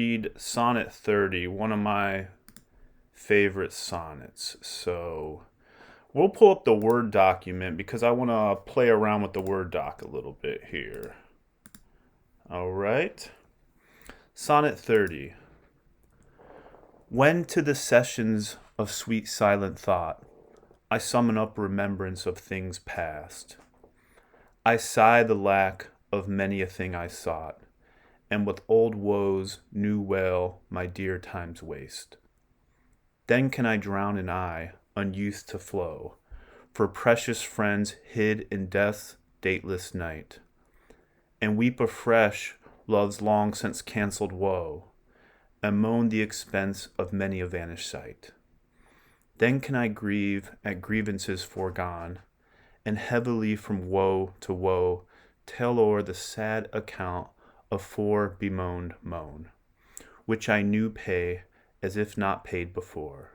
Read Sonnet 30, one of my favorite sonnets. So we'll pull up the Word document because I want to play around with the Word doc a little bit here. All right. Sonnet 30. When to the sessions of sweet silent thought I summon up remembrance of things past, I sigh the lack of many a thing I sought, and with old woes new wail my dear time's waste. Then can I drown an eye unused to flow for precious friends hid in death's dateless night, and weep afresh love's long since cancelled woe, and moan the expense of many a vanished sight. Then can I grieve at grievances foregone, and heavily from woe to woe tell o'er the sad account of fore bemoaned moan, which I knew pay as if not paid before.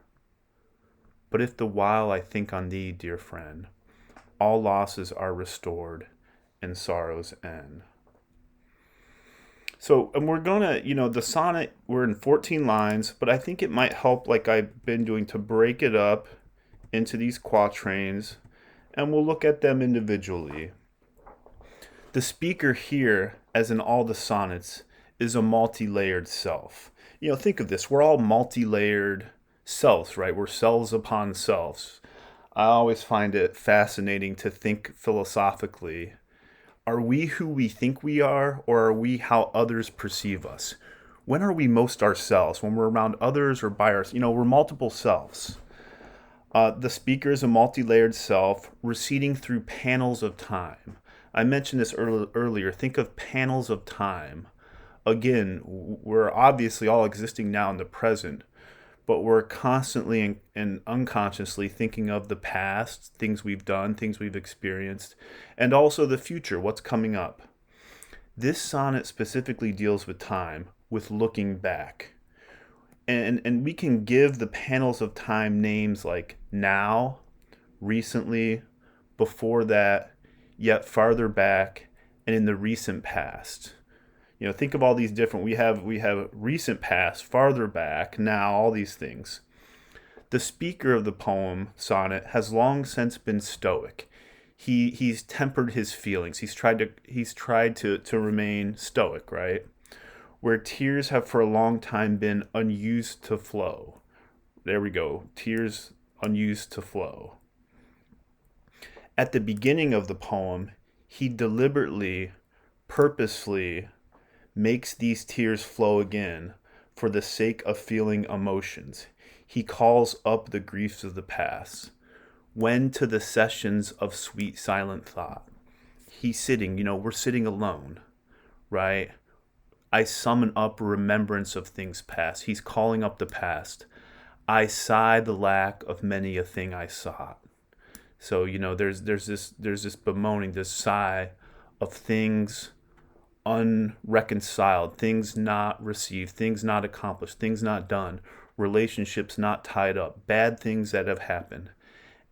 But if the while I think on thee, dear friend, all losses are restored and sorrows end. So, and we're gonna, the sonnet, we're in 14 lines, but I think it might help, like I've been doing, to break it up into these quatrains, and we'll look at them individually. The speaker here, as in all the sonnets, is a multi-layered self. Think of this. We're all multi-layered selves, right? We're selves upon selves. I always find it fascinating to think philosophically. Are we who we think we are, or are we how others perceive us? When are we most ourselves? When we're around others or by ourselves? We're multiple selves. The speaker is a multi-layered self receding through panels of time. I mentioned this earlier. Think of panels of time. Again, we're obviously all existing now in the present, but we're constantly and unconsciously thinking of the past, things we've done, things we've experienced, and also the future, what's coming up. This sonnet specifically deals with time, with looking back. And we can give the panels of time names like now, recently, before that, yet farther back, and in the recent past. Think of all these different, we have recent past, farther back, now, all these things. The speaker of the poem, sonnet, has long since been stoic. He's tempered his feelings. He's tried to remain stoic, right? Where tears have for a long time been unused to flow. There we go. Tears unused to flow. At the beginning of the poem, he deliberately, purposefully makes these tears flow again for the sake of feeling emotions. He calls up the griefs of the past. When to the sessions of sweet silent thought. He's sitting, we're sitting alone, right? I summon up remembrance of things past. He's calling up the past. I sigh the lack of many a thing I sought. So, there's this bemoaning, this sigh of things unreconciled, things not received, things not accomplished, things not done, relationships not tied up, bad things that have happened.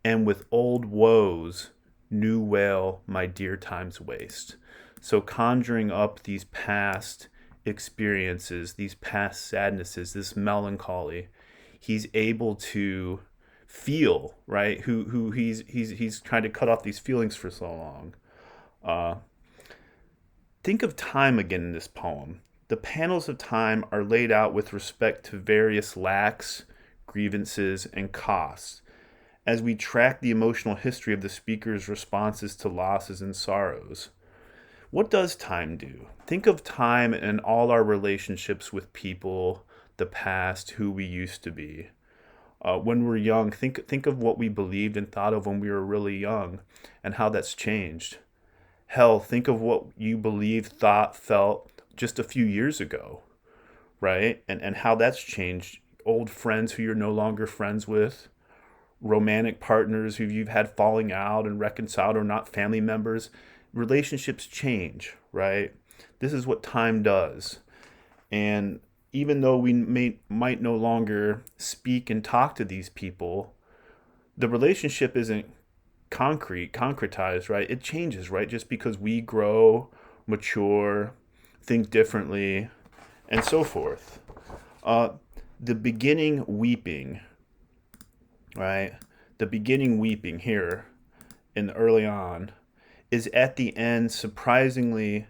And with old woes, new wail my dear time's waste. So conjuring up these past experiences, these past sadnesses, this melancholy, he's able to feel, right? Who he's trying to cut off these feelings for so long. Think of time again in this poem. The panels of time are laid out with respect to various lacks, grievances, and costs, as we track the emotional history of the speaker's responses to losses and sorrows. What does time do? Think of time and all our relationships with people, the past, who we used to be. When we're young, think of what we believed and thought of when we were really young and how that's changed. Hell, think of what you believed, thought, felt just a few years ago, right? And how that's changed. Old friends who you're no longer friends with, romantic partners who you've had falling out and reconciled or not, family members. Relationships change, right? This is what time does. And even though we might no longer speak and talk to these people, the relationship isn't concretized, right? It changes, right? Just because we grow, mature, think differently, and so forth. Uh, the beginning weeping, right? The beginning weeping here in early on is at the end surprisingly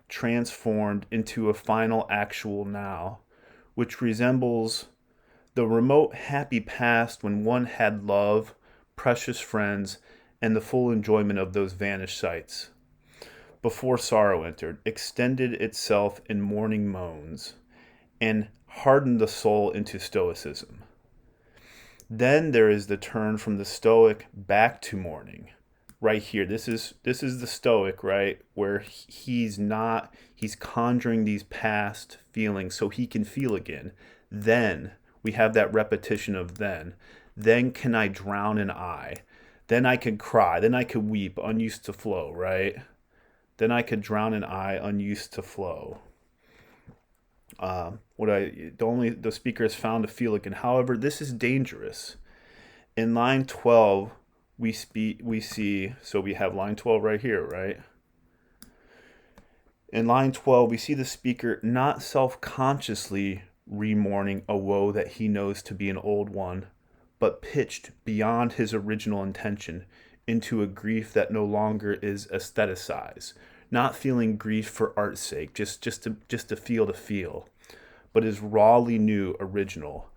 transformed into a final actual now, which resembles the remote happy past when one had love, precious friends, and the full enjoyment of those vanished sights. Before sorrow entered, extended itself in mourning moans, and hardened the soul into stoicism. Then there is the turn from the stoic back to mourning. Right here, this is the stoic, right, where he's conjuring these past feelings so he can feel again. Then we have that repetition of then can I drown an eye, then I could cry, then I could weep unused to flow, right? Then I could drown an eye unused to flow. What I the only the speaker has found to feel again. However, this is dangerous. In line 12, we see, so we have line 12 right here, right? In line 12, we see the speaker not self-consciously re-mourning a woe that he knows to be an old one, but pitched beyond his original intention into a grief that no longer is aestheticized, not feeling grief for art's sake, just to feel, but is rawly new, original.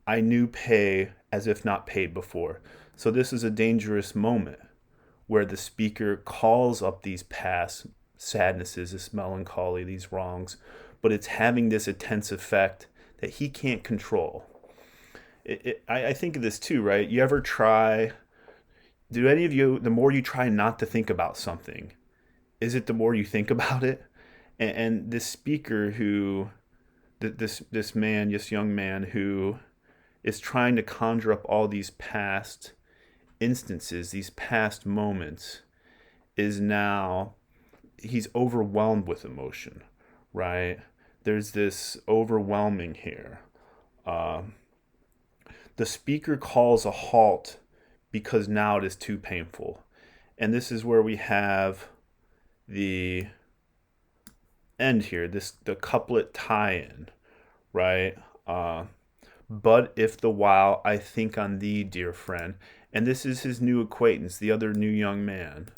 I knew pay as if not paid before. So this is a dangerous moment where the speaker calls up these past sadnesses, this melancholy, these wrongs, but it's having this intense effect that he can't control. I think of this too, right? You ever try, do any of you, the more you try not to think about something, is it the more you think about it? And this speaker who, this man, this young man who is trying to conjure up all these past instances, these past moments, is now, he's overwhelmed with emotion, right? There's this overwhelming here. The speaker calls a halt because now it is too painful. And this is where we have the end here, the couplet tie-in, right? But if the while I think on thee, dear friend, and this is his new acquaintance, the other new young man,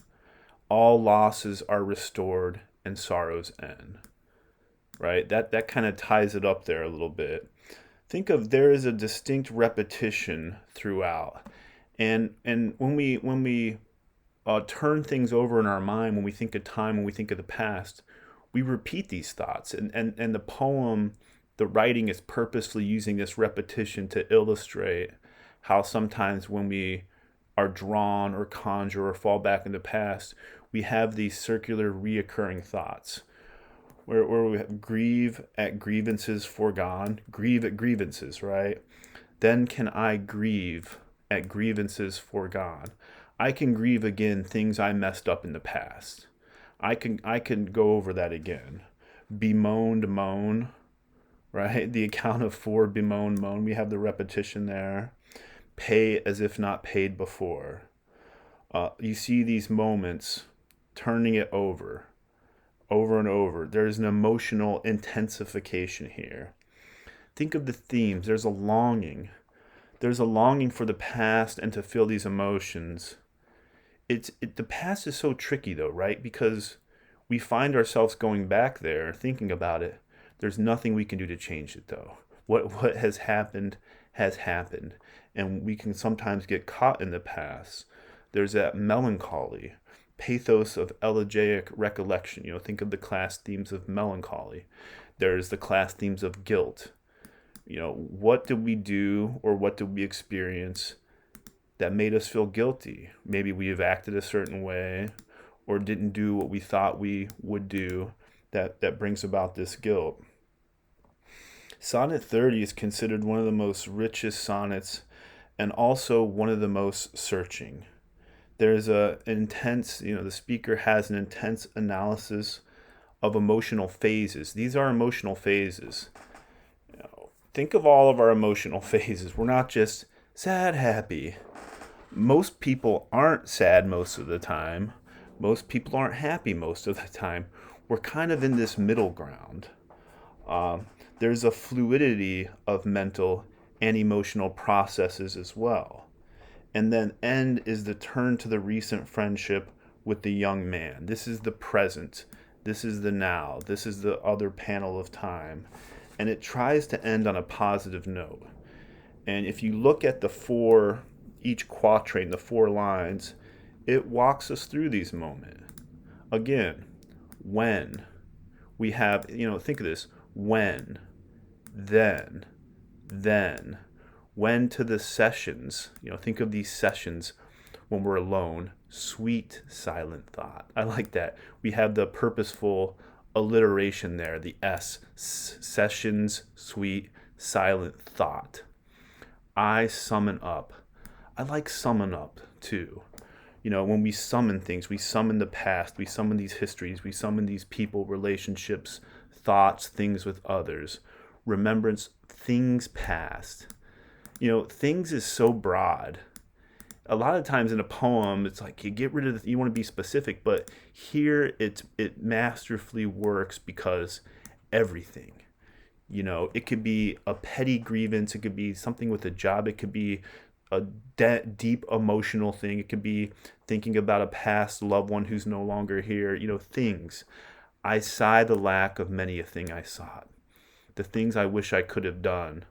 all losses are restored and sorrows end. Right? That kind of ties it up there a little bit. Think of, there is a distinct repetition throughout. And when we turn things over in our mind, when we think of time, when we think of the past, we repeat these thoughts. And the poem, the writing is purposely using this repetition to illustrate how sometimes when we are drawn or conjure or fall back in the past, we have these circular reoccurring thoughts where we grieve at grievances foregone, grieve at grievances, right? Then can I grieve at grievances foregone. I can grieve again things I messed up in the past. I can go over that again. Bemoaned, moan, right? The account of for, bemoan, moan. We have the repetition there. Pay as if not paid before. You see these moments turning it over and over. There's an emotional intensification here. Think of the themes. There's a longing. There's a longing for the past and to feel these emotions. The past is so tricky though, right? Because we find ourselves going back there, thinking about it. There's nothing we can do to change it though. What has happened has happened. And we can sometimes get caught in the past. There's that melancholy, pathos of elegiac recollection. Think of the class themes of melancholy. There's the class themes of guilt. What did we do or what did we experience that made us feel guilty? Maybe we have acted a certain way or didn't do what we thought we would do that brings about this guilt. Sonnet 30 is considered one of the most richest sonnets and also one of the most searching. There's an intense, the speaker has an intense analysis of emotional phases. These are emotional phases. Think of all of our emotional phases. We're not just sad, happy. Most people aren't sad most of the time. Most people aren't happy most of the time. We're kind of in this middle ground. there's a fluidity of mental and emotional processes as well. And then end is the turn to the recent friendship with the young man. This is the present. This is the now. This is the other panel of time. And it tries to end on a positive note. And if you look at each quatrain, the 4 lines, it walks us through these moments. Again, when we have, think of this: when, then, when to the sessions, think of these sessions when we're alone, sweet silent thought. I like that. We have the purposeful alliteration there, the sessions, sweet silent thought. I summon up. I like summon up too. When we summon things, we summon the past, we summon these histories, we summon these people, relationships, thoughts, things with others, remembrance, things past. Things is so broad. A lot of times in a poem, it's like you get rid of you want to be specific, but here it masterfully works because everything. It could be a petty grievance, it could be something with a job, it could be a deep emotional thing, it could be thinking about a past loved one who's no longer here. Things. I sigh the lack of many a thing I sought, the things I wish I could have done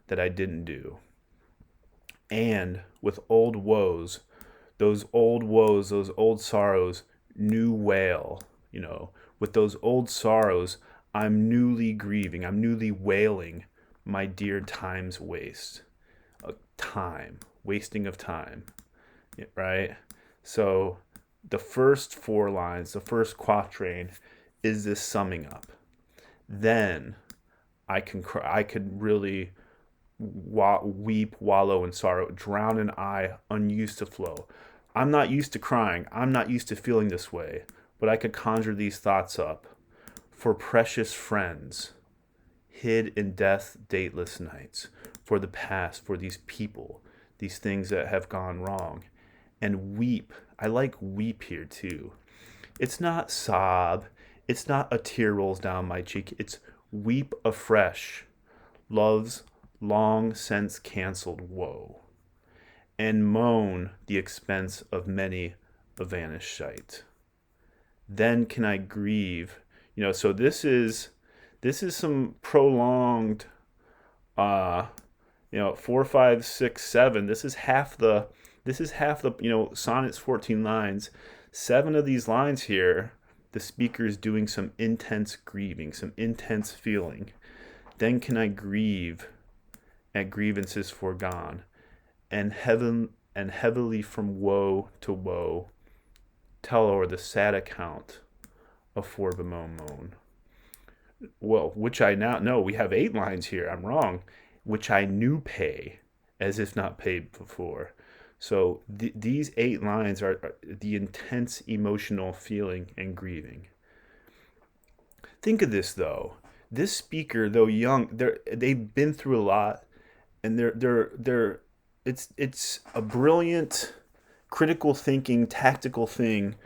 that I didn't do. And with old woes, those old sorrows, new wail. With those old sorrows, I'm newly grieving, I'm newly wailing my dear time's waste. Wasting of time, right? So the first 4 lines, the first quatrain, is this summing up. Then I could really weep, wallow in sorrow, drown an eye unused to flow. I'm not used to crying. I'm not used to feeling this way, but I could conjure these thoughts up for precious friends, hid in death, dateless nights, for the past, for these people, these things that have gone wrong, and weep. I like weep here too. It's not sob. It's not a tear rolls down my cheek. It's weep afresh. Love's long since canceled woe, and moan the expense of many a vanished sight. Then can I grieve. So this is some prolonged 4, 5, 6, 7. This is half the sonnet's 14 lines. 7 of these lines here, the speaker is doing some intense grieving, some intense feeling. Then can I grieve at grievances foregone, and heavily from woe to woe, tell o'er the sad account of for bemoan. Well, which I now know, we have 8 lines here. I'm wrong. Which I knew pay, as if not paid before. So these 8 lines are the intense emotional feeling and grieving. Think of this though. This speaker, though young, they've been through a lot, and it's a brilliant, critical thinking, tactical thing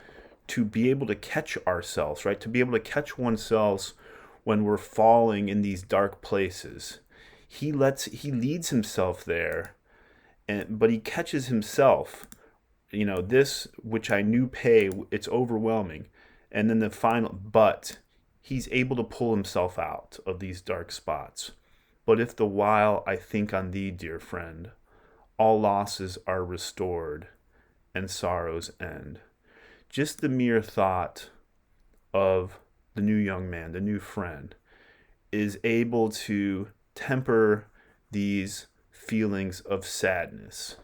to be able to catch ourselves, right? To be able to catch oneself when we're falling in these dark places. He leads himself there, but he catches himself. This which I knew pay, it's overwhelming. And then the final, but he's able to pull himself out of these dark spots. But if the while I think on thee, dear friend, all losses are restored and sorrows end. Just the mere thought of the new young man, the new friend, is able to temper these feelings of sadness.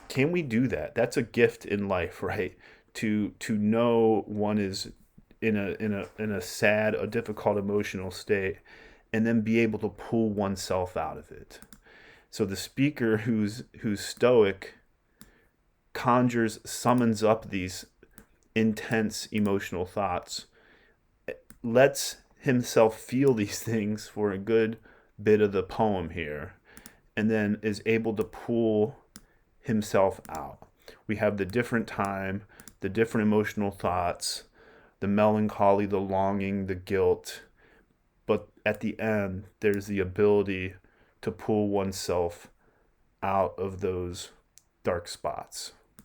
Can we do that? That's a gift in life, right? To know one is in a sad, a difficult emotional state, and then be able to pull oneself out of it. So the speaker who's stoic summons up these intense emotional thoughts, lets himself feel these things for a good bit of the poem here, and then is able to pull himself out. We have the different time, the different emotional thoughts, the melancholy, the longing, the guilt. But at the end, there's the ability to pull oneself out of those dark spots.